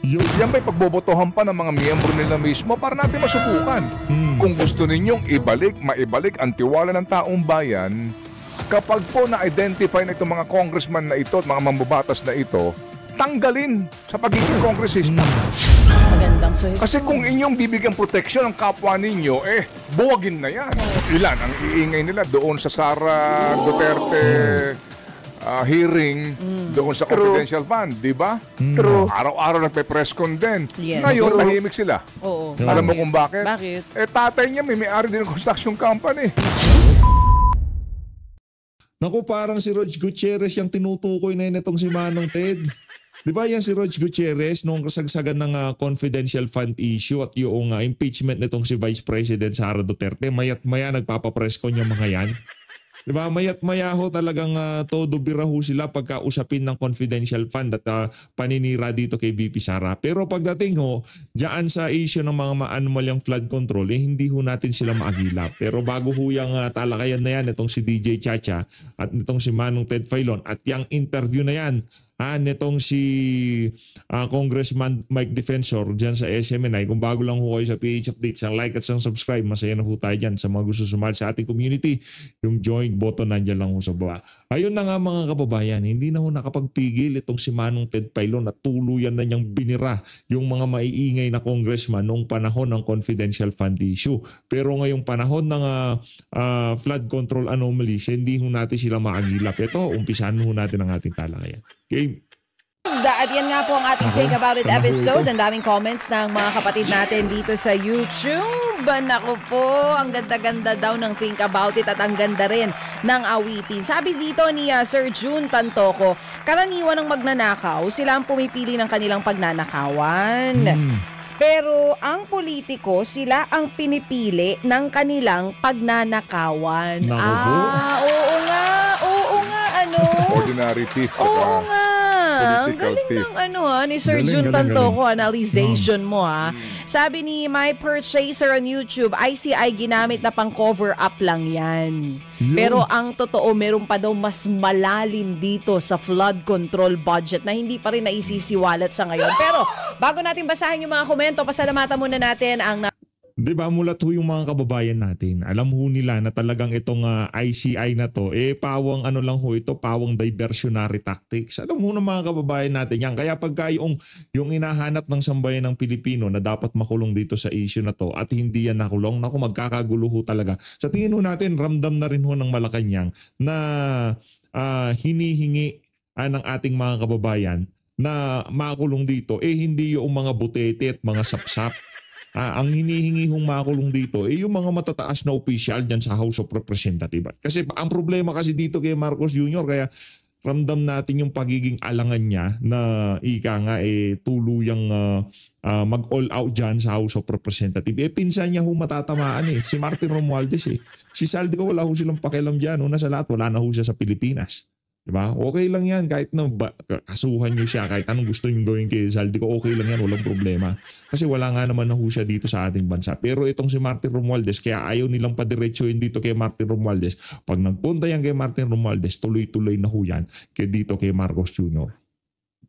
Yan ba'y pagbobotohan pa ng mga miyembro nila mismo para natin masubukan. Kung gusto ninyong maibalik ang tiwala ng taong bayan, kapag po na-identify na itong mga congressman na ito at mga mambabatas na ito, tanggalin sa pagiging kongresista. Magandang suggestion. Kasi kung inyong bibigyan proteksyon ang kapwa ninyo, buwagin na yan. Ilan ang iingay nila doon sa Sara Duterte hearing, doon sa confidential fund, di ba? True. Araw-araw nagpe-press con din. Yes. Ngayon, tahimik sila. Oo. Alam mo kung bakit? Bakit? Tatay niya may-ari din ng construction company. Naku, parang si Rog Gutierrez yung tinutukoy na yun itong si Manong Ted. Di ba yan si Rog Gutierrez noong kasagsagan ng confidential fund issue at yung impeachment nitong si Vice President Sara Duterte, mayat maya nagpapapress con yung mga yan. Di ba? Mayat maya ho talagang todo biraho sila pagkausapin ng confidential fund at paninira dito kay VP Sara. Pero pagdating ho, dyan sa issue ng mga ma-anomalyang flood control, hindi ho natin sila maagilap. Pero bago ho yung talakayan na yan, itong si DJ Chacha at itong si Manong Ted Filon at yung interview na yan, nitong si Congressman Mike Defensor dyan sa SMNI. Kung bago lang ho kayo sa PH Updates, ang like at ang subscribe, masaya na ho tayo dyan sa mga gusto sumali sa ating community. Yung join button nandyan lang ho sa baba. Ayun na nga mga kababayan, hindi na ho nakapagpigil itong si Manong Ted Filon at tuluyan na niyang binira yung mga maiingay na congressman noong panahon ng confidential fund issue. Pero ngayong panahon ng flood control anomalies, hindi ho natin sila maagilap. Ito, umpisahan ho natin ang ating talakayan. Okay. At yan nga po ang ating Think About It episode. Ang daming comments ng mga kapatid natin dito sa YouTube. Naku po, ang ganda-ganda daw ng Think About It at ang ganda rin ng awitin. Sabi dito ni Sir June Tantoco, karaniwan ng magnanakaw, sila ang pumipili ng kanilang pagnanakawan. Pero ang politiko, sila ang pinipili ng kanilang pagnanakawan. Oo nga, ano? Ordinary thief. Oo nga. Ang galing thief. ng ni Sir Jun Tantoco, analyzation mo ha. Sabi ni My Purchaser on YouTube, ICI ginamit na pang cover up lang yan. Pero ang totoo, meron pa daw mas malalim dito sa flood control budget na hindi pa rin naisisiwalat sa ngayon. Pero bago natin basahin yung mga komento, pasalamatan muna natin ang Di ba, mulat ho yung mga kababayan natin. Alam ho nila na talagang itong ICI na to, pawang ano lang ho ito, pawang diversionary tactics. Alam ho ng mga kababayan natin yan. Kaya pagka yung hinahanap ng sambayan ng Pilipino na dapat makulong dito sa issue na to at hindi yan nakulong, naku, magkakagulo ho talaga. Sa tingin ho natin, ramdam na rin ho ng Malacanang na hinihingi ng ating mga kababayan na makulong dito, hindi yung mga butete at mga sapsap. Ang hinihingi hong makulong dito yung mga matataas na opisyal dyan sa House of Representatives. Kasi ang problema kasi dito kay Marcos Jr. kaya ramdam natin yung pagiging alangan niya na ika nga tuluyang mag-all out dyan sa House of Representatives. Pinsan niya ho matatamaan si Martin Romualdez Si Saldi ko wala ho silang pakialam dyan. Una sa lahat, wala na ho siya sa Pilipinas. Diba? Okay lang yan kahit na kasuhan nyo siya, kahit anong gusto nyo gawin kay Saldi ko, okay lang yan, walang problema. Kasi wala nga naman na ho siya dito sa ating bansa. Pero itong si Martin Romualdez, kaya ayaw nilang padiretsuhin dito kay Martin Romualdez. Pag nagpunta yan kay Martin Romualdez, tuloy-tuloy na ho yan dito kay Marcos Jr.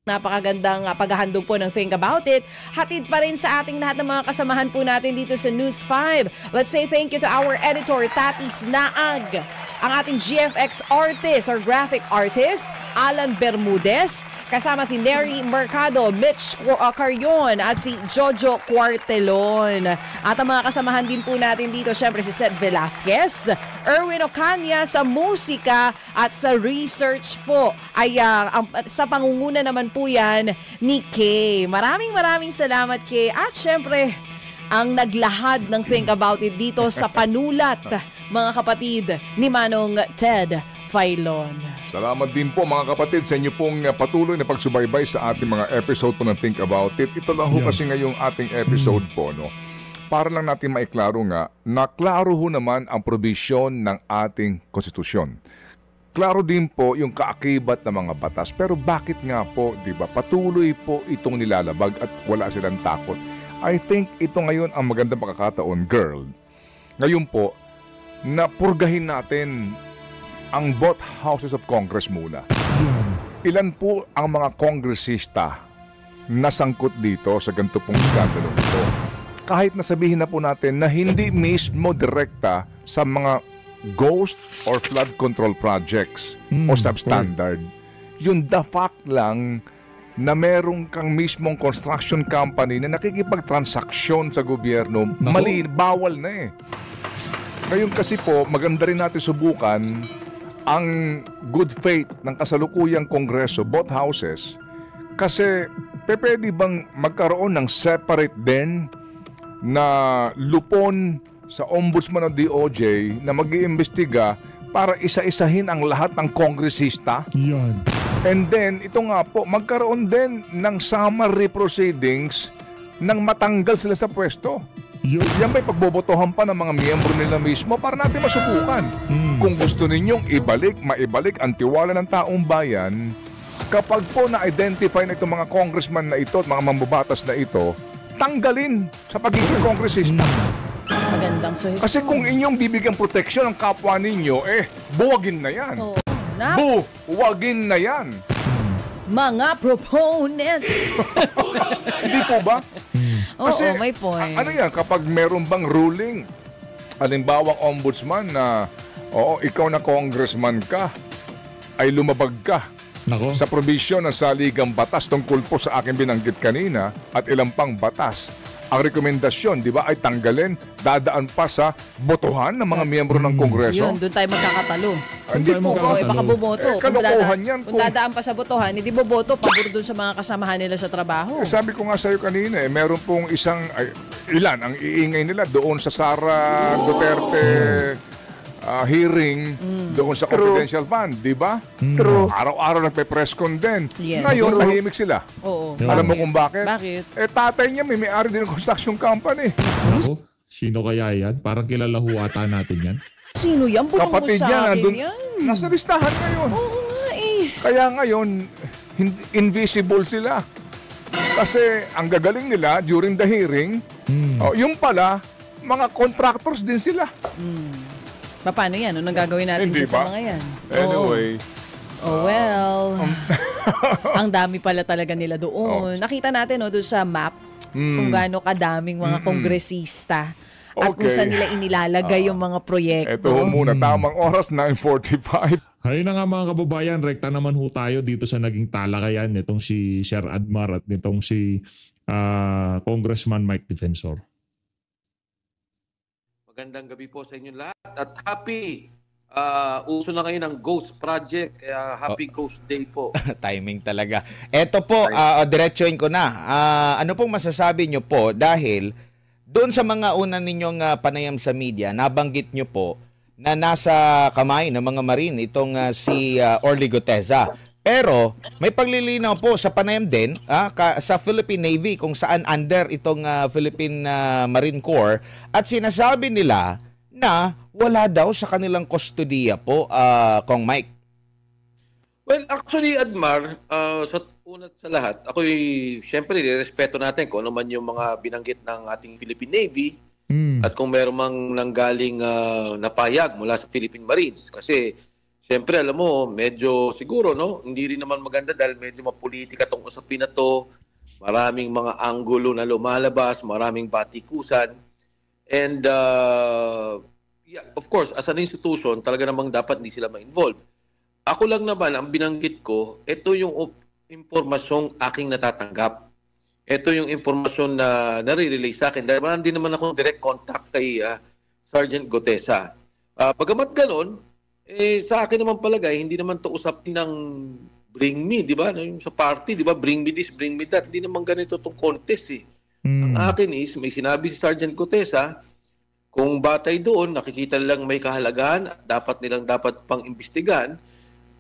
Napakagandang paghahandog po ng Think About It. Hatid pa rin sa ating lahat ng mga kasamahan po natin dito sa News 5. Let's say thank you to our editor, Tati Snaag. Ang ating GFX artist or graphic artist, Alan Bermudez. Kasama si Neri Mercado, Mitch Carrion at si Jojo Cuartelon. At ang mga kasamahan din po natin dito, syempre si Seth Velasquez, Erwin Ocaña sa musika at sa research po. Ay sa pangunguna naman po yan ni Kay. Maraming salamat Kay. At syempre, ang naglahad ng Think About It dito sa panulat, mga kapatid, ni Manong Ted Filon. Salamat din po mga kapatid sa inyo pong patuloy na pagsubaybay sa ating mga episode po ng Think About It. Ito lang ho kasi ngayong ating episode po, no? Para lang natin maiklaro nga, na klaro ho naman ang probisyon ng ating konstitusyon. Klaro din po yung kaakibat ng mga batas. Pero bakit nga po, di ba, patuloy po itong nilalabag at wala silang takot? I think ito ngayon ang magandang pagkakataon, girl. Ngayon po, na purgahin natin ang both houses of Congress muna. Ilan po ang mga kongresista nasangkot dito sa ganito pong skandalo ito. Kahit nasabihin na po natin na hindi mismo direkta sa mga ghost or flood control projects o substandard. Yung the fact lang na merong kang mismong construction company na nakikipagtransaksyon sa gobyerno, mali, bawal na eh. Ngayon kasi po, maganda rin natin subukan ang good faith ng kasalukuyang kongreso, both houses, kasi pwede bang magkaroon ng separate din na lupon sa ombudsman ng DOJ na mag-iimbestiga para isa-isahin ang lahat ng kongresista? Yan. And then, ito nga po, magkaroon din ng summary proceedings nang matanggal sila sa pwesto. Yan ba'y pagbobotohan pa ng mga miyembro nila mismo para natin masubukan. Kung gusto ninyong maibalik ang tiwala ng taong bayan, kapag po na-identify na itong mga congressman na ito at mga mambabatas na ito, tanggalin sa pagiging kongresista. Magandang suhestyon. Kasi kung inyong bibigyan proteksyon ng kapwa ninyo, buwagin na yan. Oo. Buwagin na yan. Mga proponents. Hindi po ba? Oo, may point. Ano yan, kapag meron bang ruling, halimbawang ombudsman na, ikaw na congressman ka, ay lumabag ka sa probisyon ng saligang batas tungkol po sa aking binanggit kanina at ilang pang batas. Ang rekomendasyon, di ba, ay tanggalin, dadaan pa sa botohan ng mga miyembro ng Kongreso. Yun, doon tayo magkakatalo. Hindi po ba? Baka bumoto. Kalokohan yan. Kung dadaan pa sa botohan, hindi boboto, pabor doon sa mga kasamahan nila sa trabaho. Sabi ko nga sa'yo kanina, meron pong ilan ang iingay nila doon sa Sara Duterte hearing doon sa confidential fund, di ba? True. Araw-araw nagpe-press con din. Yes. Ngayon, tahimik sila. Oo. Alam mo kung bakit? Bakit? Tatay niya may-ari din ng construction company. Sino kaya yan? Parang kilala ho ata natin yan. Sino yan? Bulong mo Kapatid sa niya, akin nandun, yan. nasa listahan ngayon. Oo nga eh. Kaya ngayon, invisible sila. Kasi ang gagaling nila during the hearing, yung pala, mga contractors din sila. Paano yan? Anong gagawin natin Hindi sa ba? mga yan? Anyway. Oh well. Ang dami pala talaga nila doon. Nakita natin doon sa map kung gaano kadaming mga kongresista at kung saan nila inilalagay yung mga proyekto. Ito muna, tamang oras, 9:45. Ayun na nga mga kababayan, rekta naman ho tayo dito sa naging talakayan nitong si Sir Admar at nitong si Congressman Mike Defensor. Magandang gabi po sa inyong lahat at happy uso na ngayon ng Ghost Project, kaya happy Ghost Day po. Timing talaga. Eto po, diretsuin ko na. Ano pong masasabi nyo po dahil doon sa mga una ninyong panayam sa media, nabanggit nyo po na nasa kamay ng mga Marine itong si Orly Guteza. Pero may paglilinaw po sa panayam din sa Philippine Navy kung saan under itong Philippine Marine Corps at sinasabi nila na wala daw sa kanilang kustodiya po, Kong Mike. Well, actually, Admar, sa unat sa lahat, ako'y siyempre nirespeto natin kung ano man yung mga binanggit ng ating Philippine Navy at kung meron mang nanggaling napayag mula sa Philippine Marines. Kasi siyempre, alam mo, medyo siguro, no? Hindi rin naman maganda dahil medyo mapolitika tong usapin na to. Maraming mga anggulo na lumalabas, maraming batikusan. And, yeah, of course, as an institution, talaga namang dapat hindi sila ma-involve. Ako lang naman, ang binanggit ko, ito yung impormasyong aking natatanggap. Ito yung impormasyon na nare-relay sa akin. Dahil hindi naman ako direct contact kay Sergeant Guteza. Pagamat ganon, sa akin naman palagay, hindi naman to usapin ng bring me, di ba? Yung sa party, di ba? Bring me this, bring me that. Hindi naman ganito itong contest eh. Ang akin is, may sinabi si Sergeant Guteza, kung batay doon, nakikita nilang may kahalagahan at dapat pang imbestigan,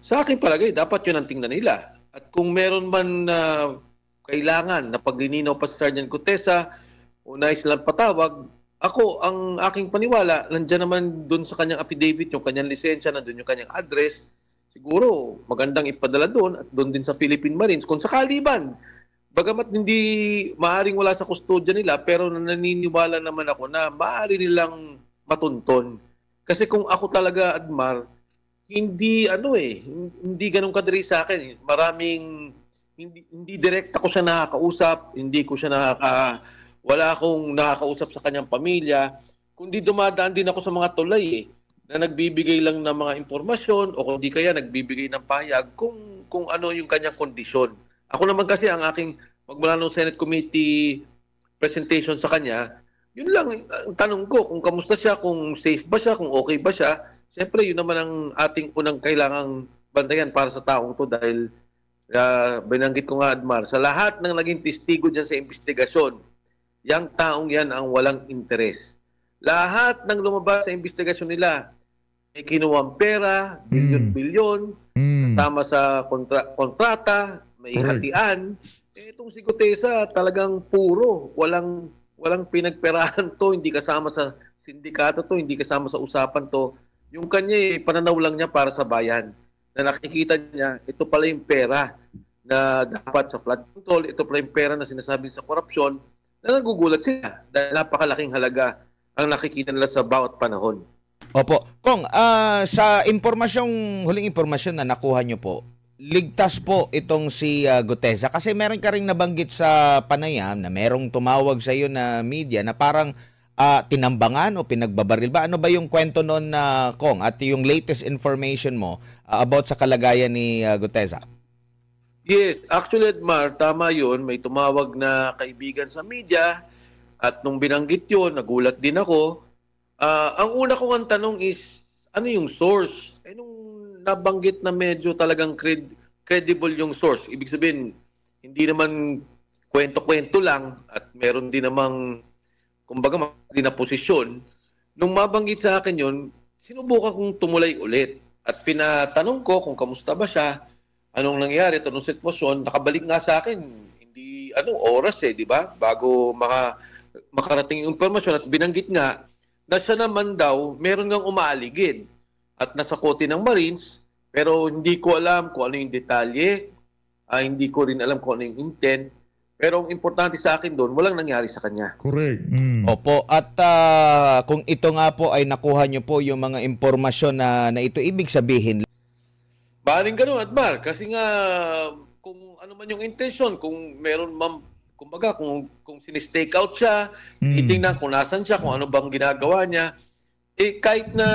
sa akin palagay, dapat yun ang tingnan nila. At kung meron man kailangan na paglilinaw pa si Sergeant Guteza o nais lang patawag, ako, ang aking paniwala, nandiyan naman doon sa kanyang affidavit, yung kanyang lisensya, nandun yung kanyang address. Siguro, magandang ipadala doon at doon din sa Philippine Marines. Kung sakali man, bagamat hindi maaring wala sa kustodya nila, pero naniniwala naman ako na maaari nilang matunton. Kasi kung ako talaga, Admar, hindi ganun kadali sa akin. Maraming hindi direkta ko siya nakakausap, hindi ko siya wala akong nakakausap sa kanyang pamilya, kundi dumadaan din ako sa mga tulay na nagbibigay lang ng mga impormasyon o kundi kaya nagbibigay ng pahayag kung ano yung kanyang kondisyon. Ako naman kasi ang aking magmula ng Senate Committee presentation sa kanya, yun lang ang tanong ko, kung kamusta siya, kung safe ba siya, kung okay ba siya. Siyempre, yun naman ang ating unang kailangang bantayan para sa taong to dahil binanggit ko nga, Admar, sa lahat ng naging testigo dyan sa investigasyon, yang taong yan ang walang interes. Lahat ng lumabas sa investigasyon nila, may kinuwang pera, bilyon-bilyon, kasama sa kontrata, may hatian. Itong si Gutesa talagang puro, walang pinagperahan to, hindi kasama sa sindikato to, hindi kasama sa usapan to. Yung kanya pananaw lang niya para sa bayan. Na nakikita niya, ito pala yung pera na dapat sa flood control, ito pala yung pera na sinasabi sa korupsyon, na nagugulat sila dahil napakalaking halaga ang nakikita nila sa bawat panahon. Opo. Kong, sa huling impormasyon na nakuha nyo po, ligtas po itong si Gutesa kasi meron ka rin nabanggit sa panayam na merong tumawag sa iyo na media na parang tinambangan o pinagbabaril ba? Ano ba yung kwento noon na Kong at yung latest information mo about sa kalagayan ni Gutesa? Yes, actually Edmar, tama yun. May tumawag na kaibigan sa media at nung binanggit yun, nagulat din ako. Ang una kong ang tanong is, ano yung source? Nung nabanggit na medyo talagang credible yung source, ibig sabihin, hindi naman kwento-kwento lang at meron din namang kumbaga, hindi na posisyon. Nung mabanggit sa akin yun, sinubukan kong tumulay ulit. At pinatanong ko kung kamusta ba siya, anong nangyari, anong sitwasyon, nakabalik nga sa akin, hindi, oras di ba? Bago makarating yung informasyon at binanggit nga, na siya naman daw, meron ngang umaaligid. At nasa kote ng Marines, pero hindi ko alam kung ano yung detalye, hindi ko rin alam kung ano yung intent. Pero ang importante sa akin doon, walang nangyari sa kanya. Correct. Opo. At kung ito nga po ay nakuha nyo po yung mga impormasyon na ito, ibig sabihin. Maaaring ganun, Admar. Kasi nga, kung ano man yung intention, kung meron kumbaga, kung sinistake out siya, itingnan kung nasan siya, kung ano bang ginagawa niya, kahit na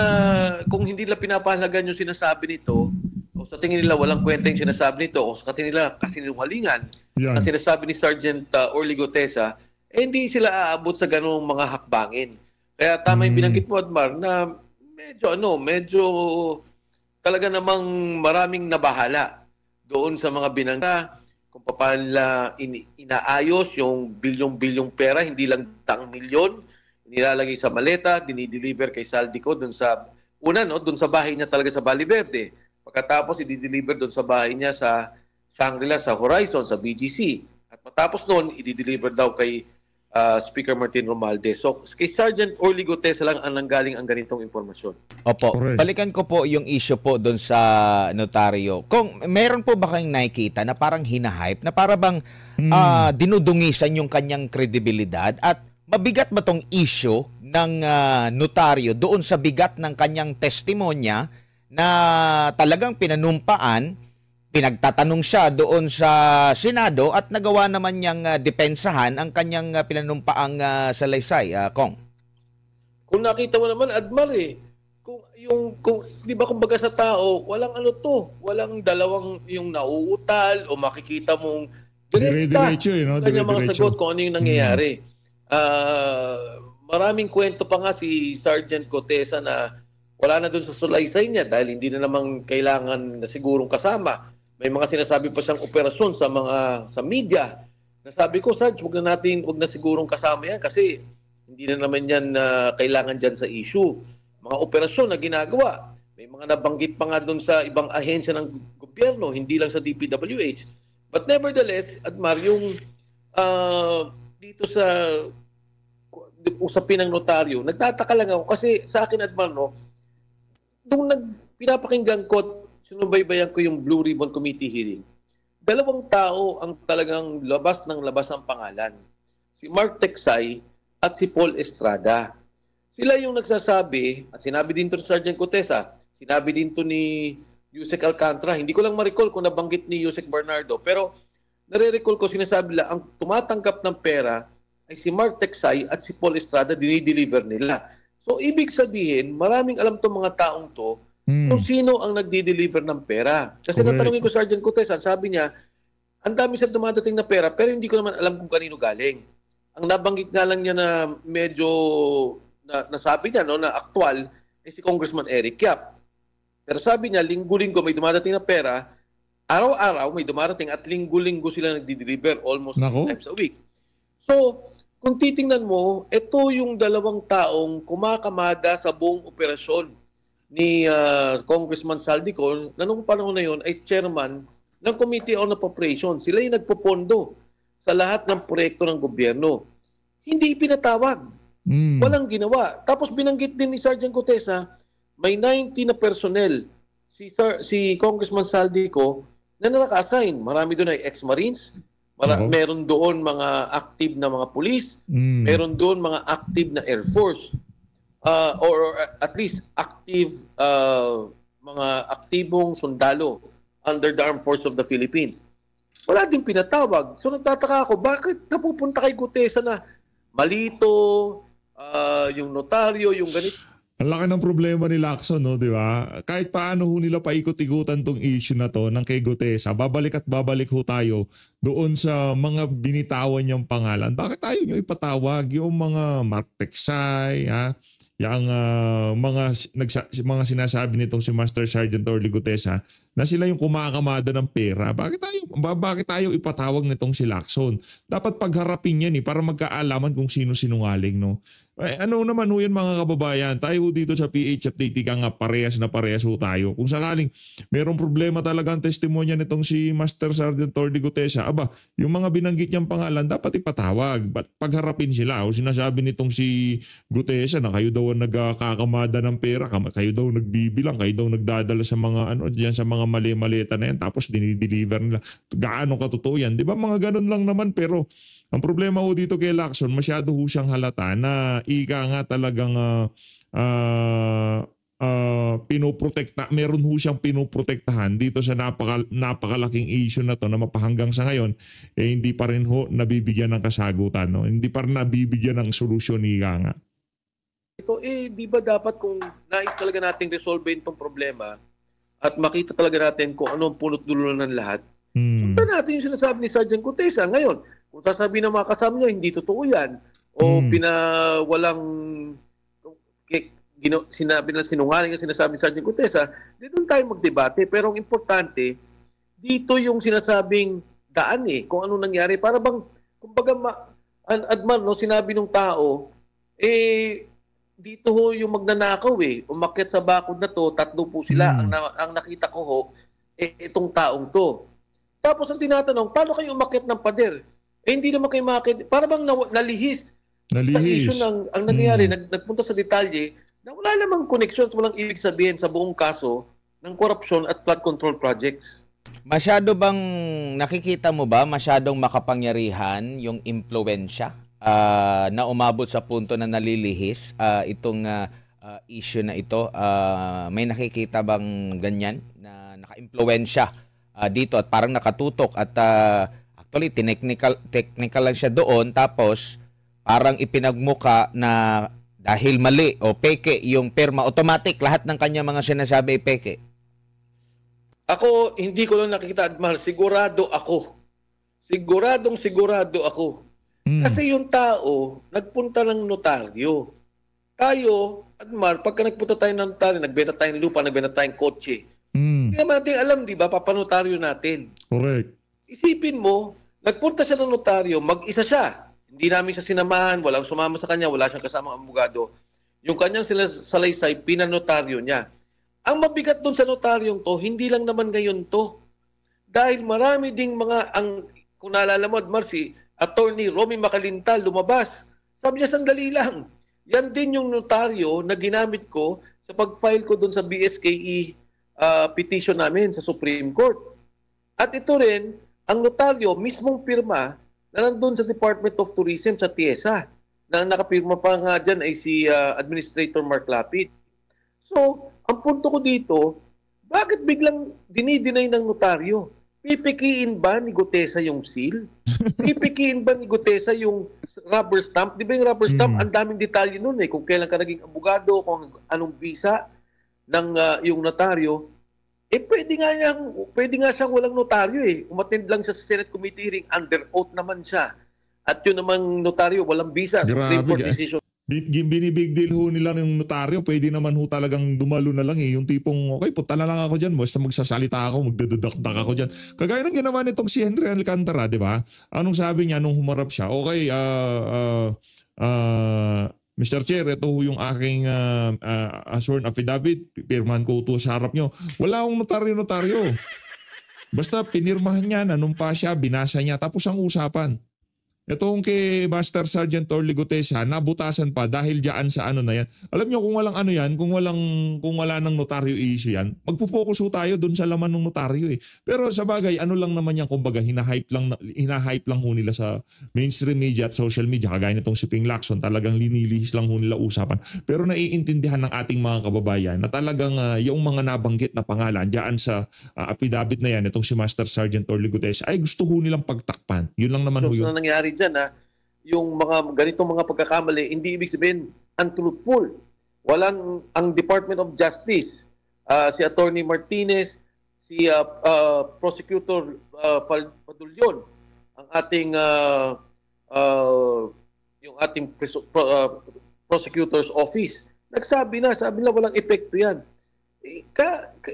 kung hindi nila pinapahalagan yung sinasabi nito, o sa tingin nila walang kwenta yung sinasabi nito, o sa tingin nila kasinungalingan, ang sinasabi ni Sergeant Orly Gutesa, hindi sila aabot sa ganung mga hakbangin. Kaya tama yung binanggit mo, Admar, na medyo talaga namang maraming nabahala doon sa mga binangga kung paano nila inaayos yung bilyong-bilyong pera, hindi lang taang milyon, nilalagay sa maleta, dinideliver kay Saldico doon sa doon sa bahay niya talaga sa Valle Verde. Pagkatapos i-deliver doon sa bahay niya sa Shangri-La, sa Horizon, sa BGC. At matapos noon, i-deliver daw kay Speaker Martin Romualdez. So, kay Sergeant Orly Gutesa lang ang nanggaling ang ganitong informasyon. Opo. Correct. Balikan ko po yung issue po doon sa notaryo. Kung meron po ba kayong nakikita na parang hinahype, na para bang dinudungisan yung kanyang kredibilidad at mabigat ba tong issue ng notaryo doon sa bigat ng kanyang testimonya na talagang pinanumpaan, pinagtatanong siya doon sa Senado at nagawa naman niyang depensahan ang kanyang pinanumpaang salaysay, Kong? Kung nakita mo naman, Admar kung di ba kumbaga sa tao, walang walang dalawang yung nauutal o makikita mong direkta kanya mga sagot kung ano yung nangyayari. Maraming kwento pa nga si Sergeant Gutesa na wala na doon sa sulaysay niya dahil hindi na naman kailangan na sigurong kasama. May mga sinasabi pa siyang operasyon sa media. Nasabi ko, Sarge, wag na sigurong kasama yan kasi hindi na naman yan kailangan dyan sa issue. Mga operasyon na ginagawa. May mga nabanggit pa nga doon sa ibang ahensya ng gobyerno, hindi lang sa DPWH. But nevertheless, Admar, yung dito sa usapin ng notaryo, nagtataka lang ako kasi sa akin, Admar, nung pinapakinggan ko, sinubaybayan ko yung Blue Ribbon Committee hearing, dalawang tao ang talagang labas ang pangalan. Si Mark Teksay at si Paul Estrada. Sila yung nagsasabi, at sinabi din to ni Sergeant Gutesa, sinabi din to ni Yusek Alcantara, hindi ko lang ma-recall kung nabanggit ni Yusek Bernardo, pero nare-recall ko, sinasabi lang, ang tumatanggap ng pera ay si Mark Texay at si Paul Estrada, dinideliver nila. So, ibig sabihin, maraming alam tong mga taong to kung sino ang nagdi-deliver ng pera. Kasi natanungin ko Sergeant Cotesan, sabi niya, ang dami sa dumadating na pera, pero hindi ko naman alam kung kanino galing. Ang nabanggit nga lang niya na medyo, nasabi niya, no, na aktual, ay si Congressman Eric Yap. Pero sabi niya, linggo-linggo may dumadating na pera, araw-araw may dumarating at linggo-linggo sila nagdi-deliver almost 6 times a week. So, kung titingnan mo, ito yung dalawang taong kumakamada sa buong operasyon ni Congressman Saldico na nung panahon na yun ay chairman ng Committee on Appropriations. Sila yung nagpopondo sa lahat ng proyekto ng gobyerno. Hindi pinatawag. Walang ginawa. Tapos binanggit din ni Sergeant Cotesa, may 90 na personnel si Congressman Saldico na naka-assign. Marami doon ay ex-Marines, meron doon mga active na mga police, meron doon mga active na Air Force, or at least active mga aktibong sundalo under the Armed Forces of the Philippines. Wala din pinatawag. So nagtataka ako, bakit napupunta kay Gutesa na malito, yung notaryo, yung ganito? Ang laki ng problema ni Lacson, no, di ba? Kahit paano ho nila paikot-ikutan tong issue na to ng kay Gutesa, babalik at babalik ho tayo doon sa mga binitawan niyang pangalan. Bakit tayo nyo ipatawag yung mga Mark Texay, yung mga sinasabi nitong si Master Sergeant Orly Gutesa na sila yung kumakamada ng pera. Bakit tayo ipatawag nitong si Lacson? Dapat pagharapin yan para magkaalaman kung sino sinungaling, no? Ano naman ho yan mga kababayan? Tayo dito sa PH ka nga parehas na parehas ho tayo. Kung sakaling merong problema talaga ang testimonya nitong si Master Sergeant Orly Gutesa, yung mga binanggit niyang pangalan dapat ipatawag. Pagharapin sila. O sinasabi nitong si Gutesa na kayo daw nagkakamada ng pera, kayo daw nagbibilang, kayo daw nagdadala sa mga diyan sa mga mali-maleta na yan, tapos dinideliver nila. Gaano katotoo yan? Di ba mga ganun lang naman, pero ang problema ho dito kay Lacson, masyado ho siyang halata na ika nga talagang pinoprotekta, meron ho siyang pinoprotektahan dito sa napakalaking issue na to na mapahanggang sa ngayon, hindi pa rin ho nabibigyan ng kasagutan. No? Hindi pa rin nabibigyan ng solusyon, ika nga. Ito di ba dapat kung nais talaga nating resolve itong problema at makita talaga natin kung ano ang punot dulo ng lahat, sundan natin yung sinasabi ni Sergeant Cotesa. Ngayon, kung sasabihin ng mga kasama niya, hindi totoo yan, o sinabi ng sinungaling ang sinasabi ni Sergeant Cotesa, di doon tayo magdebate. Pero ang importante, dito yung sinasabing daan kung ano nangyari. Para bang, kumbaga, Admar, no, sinabi ng tao, dito ho yung magnanakaw umakyat sa bakod na to, 3 po sila. Ang nakita ko ho, itong taong to. Tapos ang tinatanong, paano kayo umakyat ng pader? Hindi naman kayo makakit. Para bang nalihis. Sa issue ang nangyayari, nagpunta sa detalye na wala namang connection, walang ibig sabihin sa buong kaso ng corruption at flood control projects. Masyado bang nakikita mo ba masyadong makapangyarihan yung impluwensya na umabot sa punto na nalilihis itong issue na ito? May nakikita bang ganyan na naka-impluwensya dito at parang nakatutok at actually technical lang siya doon, tapos parang ipinagmuka na dahil mali o peke yung perma, automatic lahat ng kanya mga sinasabi ay peke? Ako, hindi ko lang nakikita, Admar. Sigurado ako. Sigurado ako. Kasi yung tao, nagpunta ng notaryo. Tayo, Admar, pagka nagpunta tayo ng notaryo, nagbenta tayong lupa, nagbenta tayong kotse. Hindi naman natin alam, di ba? Papanotaryo natin. Correct. Isipin mo, nagpunta siya ng notaryo, mag-isa siya. Hindi namin siya sinamahan, walang sumama sa kanya, wala siyang kasamang abogado. Yung kanyang salaysay, pinanotaryo niya. Ang mabigat doon sa notaryong to, hindi lang naman ngayon to. Dahil marami ding kung naalala mo, Admar, si Attorney Romy Macalintal lumabas. Sabi niya, sandali lang. Yan din yung notaryo na ginamit ko sa pag-file ko doon sa BSKE petition namin sa Supreme Court. At ito rin, ang notaryo, mismong pirma, na nandun sa Department of Tourism sa TIESA. Na nakapirma pa nga dyan ay si Administrator Mark Lapid. So, ang punto ko dito, bakit biglang dinideny ng notaryo pipikiin ba ni Gutesa yung seal? Pipikiin ba ni Gutesa yung rubber stamp? Di ba yung rubber stamp, ang daming detalye nun eh. Kung kailan ka naging abogado, kung anong visa ng yung notaryo. Pwede nga siyang walang notaryo eh. Umattend lang siya sa Senate Committee hearing, under oath naman siya. At yun namang notaryo, walang visa. Supreme Court decision. Binibig deal ho nila ng notaryo, pwede naman ho talagang dumalo na lang eh. Yung tipong, okay, punta na lang ako dyan, basta magsasalita ako, magdadudakdak ako dyan. Kagaya ng ginawa nitong si Henry Alcantara, di ba? Anong sabi niya nung humarap siya? Okay, Mr. Chair, ito yung aking sworn affidavit. Pirmahan ko ito sa harap nyo. Wala akong notaryo. Basta pinirmahan niya, nanumpa siya, binasa niya, tapos ang usapan. Itong kay Master Sergeant Orly Gutesa, nabutasan pa dahil diyan sa ano na yan. Alam niyo kung walang ano yan, kung wala nang notaryo issue yan, magpo-focus ho tayo dun sa laman ng notaryo eh. Pero sa bagay, ano lang naman yan, kumbaga hinahype lang ho nila sa mainstream media at social media. Kagaya nitong si Ping Lacson, talagang linilihis lang ho nila usapan. Pero naiintindihan ng ating mga kababayan na talagang yung mga nabanggit na pangalan diyan sa affidavit na yan, itong si Master Sergeant Orly Gutesa, ay gusto ho nilang pagtakpan. Yun lang naman ho yun. So, nangyari dyan yung mga ganitong mga pagkakamali, hindi ibig sabihin untruthful. Ang Department of Justice, si Attorney Martinez, si Prosecutor Padulyon, ang ating yung ating Prosecutor's Office, sabi na walang epekto yan.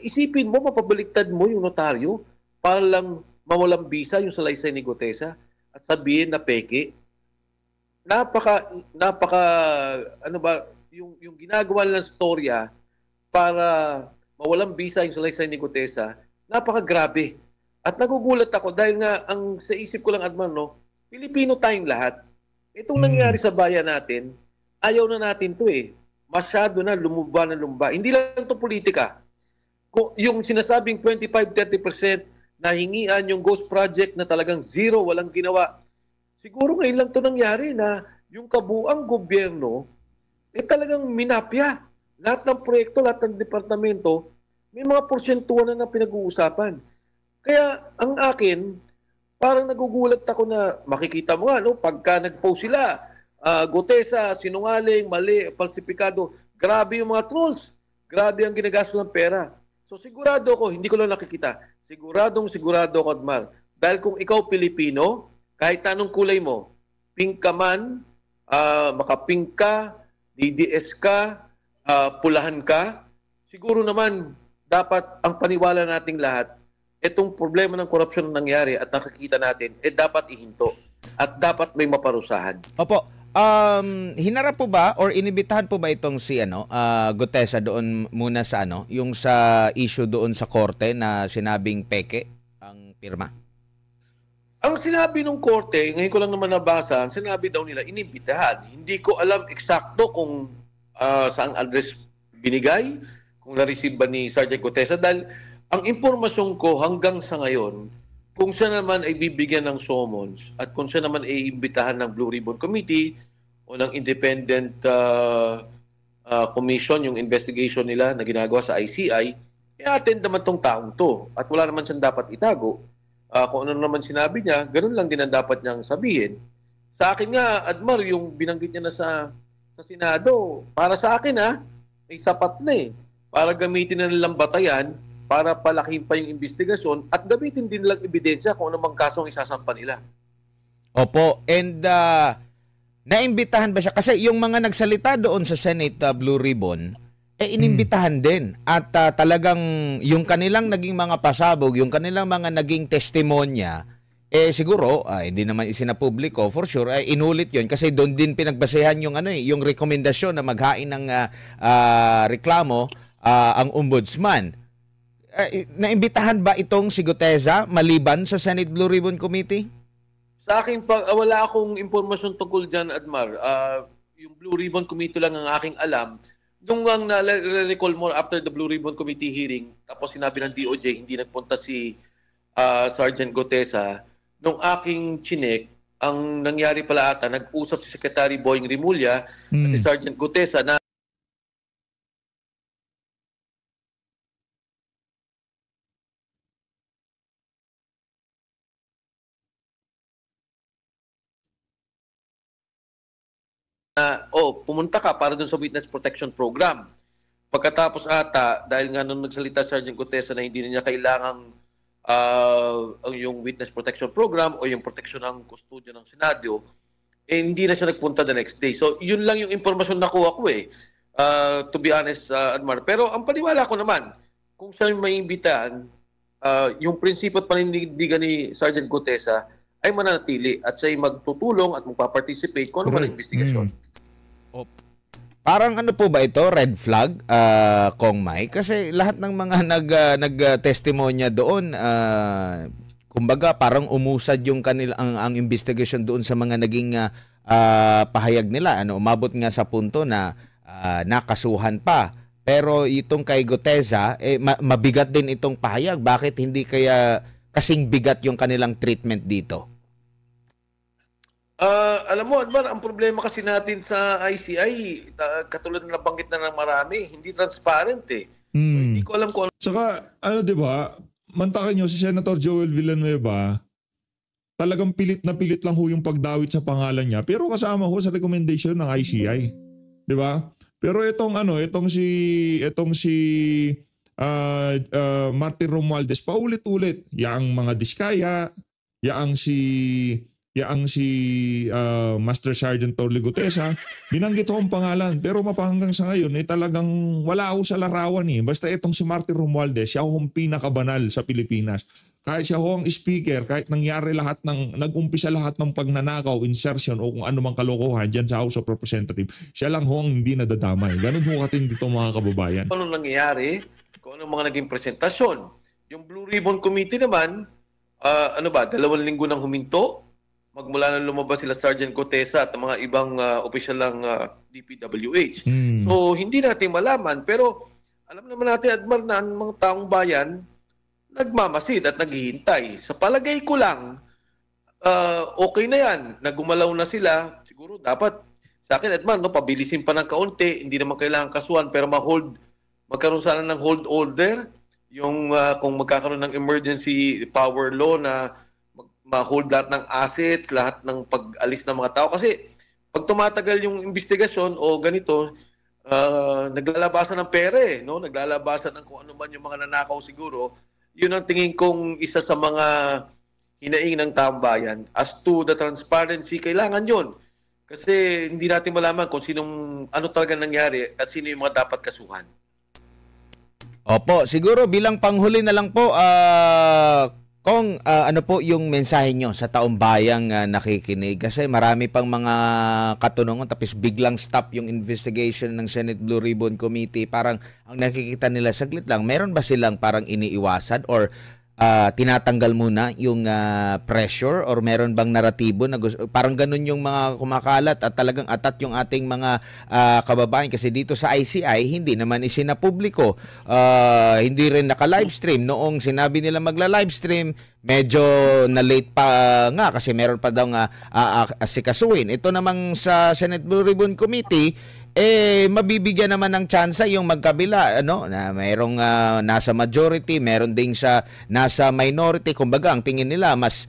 Isipin mo, mapabaliktad mo yung notaryo para lang mawalang bisa yung salaysay ni Gutesa at sabihin na peke. Yung ginagawa ng storya para mawalang bisa yung salaysay ni Gutesa, napakagrabe. At nagugulat ako dahil nga sa isip ko lang, Adman, Pilipino tayong lahat. Itong nangyari sa bayan natin, ayaw na natin to eh. Masyado na lumumba na lumba. Hindi lang to politika. Yung sinasabing 25-30% na hingian yung ghost project na talagang zero, walang ginawa. Siguro ngayon lang ito nangyari na yung kabuang gobyerno talagang minapya. Lahat ng proyekto, lahat ng departamento, may mga porsyentuhan na pinag-uusapan. Kaya ang akin, parang nagugulat ako na makikita mo nga, pagka nag-post sila, Gutesa, sinungaling, mali, falsipikado, grabe yung mga trolls. Grabe ang ginagastos ng pera. So sigurado ko, hindi ko lang nakikita, sigurado ako, Admar. Dahil kung ikaw Pilipino, kahit anong kulay mo, pink ka man, makapink ka, DDS ka, pulahan ka, siguro naman dapat ang paniwala nating lahat, itong problema ng korupsyon na nangyari at nakikita natin, dapat ihinto. At dapat may maparusahan. Opo. Hinarap po ba or inibitahan po ba itong si Gutesa doon muna sa yung sa issue doon sa korte na sinabing peke ang pirma? Ang sinabi ng korte, ngayon ko lang naman nabasa, sinabi daw nila inibitahan. Hindi ko alam eksakto kung saang address binigay, kung na-receive ba ni Sergeant Gutesa, dahil ang impormasyon ko hanggang sa ngayon, kung siya naman ay bibigyan ng summons at kung siya naman ay imbitahan ng Blue Ribbon Committee o ng independent commission, yung investigation nila na ginagawa sa ICI, i-attend naman tong taong to. At wala naman siyang dapat itago. Kung ano naman sinabi niya, ganun lang din ang dapat niyang sabihin. Sa akin nga, Admar, yung binanggit niya na sa Senado, para sa akin may sapat na eh. Para gamitin na nilang batayan, para palakihin pa yung investigasyon at gamitin din lang ebidensya kung anumang kasong isasampa nila. Opo. And naimbitahan ba siya? Kasi yung mga nagsalita doon sa Senate Blue Ribbon, inimbitahan din. At talagang yung kanilang naging mga pasabog, yung kanilang mga naging testimonya, siguro, hindi naman isinapubliko, for sure, inulit yon kasi doon din pinagbasehan yung, yung rekomendasyon na maghain ng reklamo ang ombudsman. Naimbitahan ba itong si Gutesa maliban sa Senate Blue Ribbon Committee? Sa akin, wala akong impormasyon tungkol dyan, Admar. Yung Blue Ribbon Committee lang ang aking alam. Nung ang na-recall mo after the Blue Ribbon Committee hearing, tapos sinabi ng DOJ, hindi nagpunta si Sergeant Gutesa, nung aking chinek, ang nangyari pala ata, nag-usap si Secretary Boying Rimulya at si Sergeant Gutesa na pumunta ka para dun sa Witness Protection Program. Pagkatapos ata, dahil nga nung nagsalita Sergeant Gutesa na hindi na niya kailangang yung Witness Protection Program o yung protection ng kustodya ng Senado, hindi na siya nagpunta the next day. So, yun lang yung impormasyon na nakuha ko to be honest, Admar. Pero ang paniwala ko naman, kung siya may imbitahan, yung prinsipyo at panindigan ni Sergeant Gutesa ay mananatili at siya'y magtutulong at magpa-participate kung ano man ang investigasyon. Parang ano po ba ito, red flag, Kong Mai? Kasi lahat ng mga nag-testimonya doon, kumbaga parang umusad yung ang investigasyon doon sa mga naging pahayag nila. Umabot nga sa punto na nakasuhan pa. Pero itong kay Gutesa, mabigat din itong pahayag. Bakit hindi kaya kasing bigat yung kanilang treatment dito? Alam mo, Admar, ang problema kasi natin sa ICI, katulad na nabanggit na ng marami, hindi transparent So, hindi ko alam kung ano. Saka, di ba, mantakin nyo si Senator Joel Villanueva, talagang pilit na pilit lang ho yung pagdawit sa pangalan niya, pero kasama ho sa recommendation ng ICI. Di ba? Pero itong si Martin Romualdez, paulit-ulit, yaang mga diskaya, yaang si Master Sergeant Torly Gutesa, binanggit ho ang pangalan. Pero mapahanggang sa ngayon, talagang wala ho sa larawan Basta itong si Martin Romualdez, siya ho ang pinakabanal sa Pilipinas. Kahit siya ho ang speaker, kahit nag-umpisa lahat ng pagnanakaw, insertion o kung ano mang kalokohan dyan sa House of Representatives, siya lang ho ang hindi nadadamay. Ganun ho katindi itong mga kababayan. Ano nangyayari? Kung ano mga naging presentasyon. Yung Blue Ribbon Committee naman, 2 linggo nang huminto, magmula nang lumabas sila Sergeant Gutesa at mga ibang opisyal ng DPWH. So, hindi natin malaman. Pero, alam naman natin, Admar, na ang mga taong bayan nagmamasid at naghihintay. Sa palagay ko lang, okay na yan. Nagumalaw na sila. Siguro dapat, sa akin, Admar, pabilisin pa ng kaunti. Hindi naman kailangan kasuhan, pero magkaroon sana ng hold order. Yung kung magkakaroon ng emergency power law na ma-hold lahat ng assets, lahat ng pag-alis ng mga tao. Kasi pag tumatagal yung investigasyon o ganito, naglalabasan ng pera naglalabasan ng kung ano man yung mga nanakaw siguro. Yun ang tingin kong isa sa mga hinaing ng taong bayan. As to the transparency, kailangan yun. Kasi hindi natin malaman kung ano talaga nangyari at sino yung mga dapat kasuhan. Opo, siguro bilang panghuli na lang po, Kung ano po yung mensahe nyo sa taong bayang nakikinig? Kasi marami pang mga katanungan tapos biglang stop yung investigation ng Senate Blue Ribbon Committee. Parang ang nakikita nila saglit lang, meron ba silang parang iniiwasan or tinatanggal muna yung pressure or meron bang naratibo na parang ganun yung mga kumakalat at talagang atat yung ating mga kababayan kasi dito sa ICI hindi naman isinapubliko, hindi rin naka-livestream. Noong sinabi nila magla-livestream, medyo na-late pa nga kasi meron pa daw asikasuhin. Ito namang sa Senate Blue Ribbon Committee, mabibigyan naman ng tsansa yung magkabila, na mayroong nasa majority, meron ding sa nasa minority. Kumbaga, ang tingin nila mas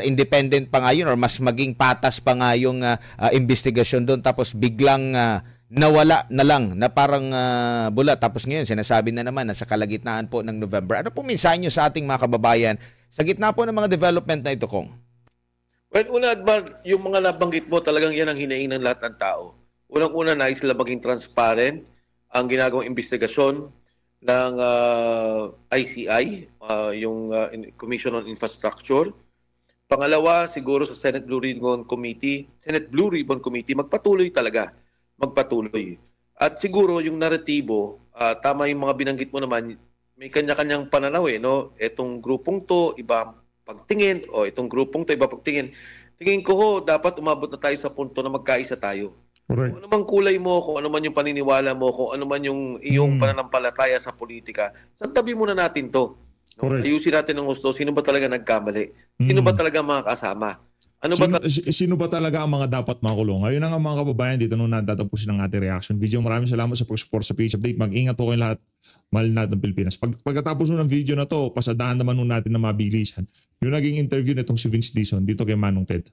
independent pa nga yun or mas maging patas pa nga yung investigasyon doon tapos biglang nawala na lang na parang bula. Tapos ngayon, sinasabi na naman na sa kalagitnaan po ng November. Ano po mensahe nyo sa ating mga kababayan sa gitna po ng mga development na ito, Kong? Well, una, Admar, yung mga nabanggit mo, talagang yan ang hinaing ng lahat ng tao. Unang-una, nais sila maging transparent ang ginagawang investigasyon ng ICI, yung Commission on Infrastructure. Pangalawa, siguro sa Senate Blue Ribbon Committee, magpatuloy talaga. Magpatuloy. At siguro yung naratibo, tama yung mga binanggit mo naman, may kanya-kanyang pananaw Etong grupong to, iba pagtingin, o itong grupong to, iba pagtingin. Tingin ko dapat umabot na tayo sa punto na magkaisa tayo. Correct. Kung ano mang kulay mo, kung ano man yung paniniwala mo, kung ano man yung iyong pananampalataya sa politika, santabi muna natin to. Correct. Ayusin natin ng gusto. Sino ba talaga nagkamali? Sino ba talaga mga kasama? Sino ba talaga ang mga dapat makulong? Ngayon nga mga kababayan, dito nung natatapusin ang ating reaction video. Maraming salamat sa pag-support sa page update. Mag-ingat po kayong lahat. Mahal natin ng Pilipinas. Pagkatapos ng video na to, pasadahan naman natin na mabilisan. Yung naging interview nitong si Vince Dizon dito kay Manong Ted.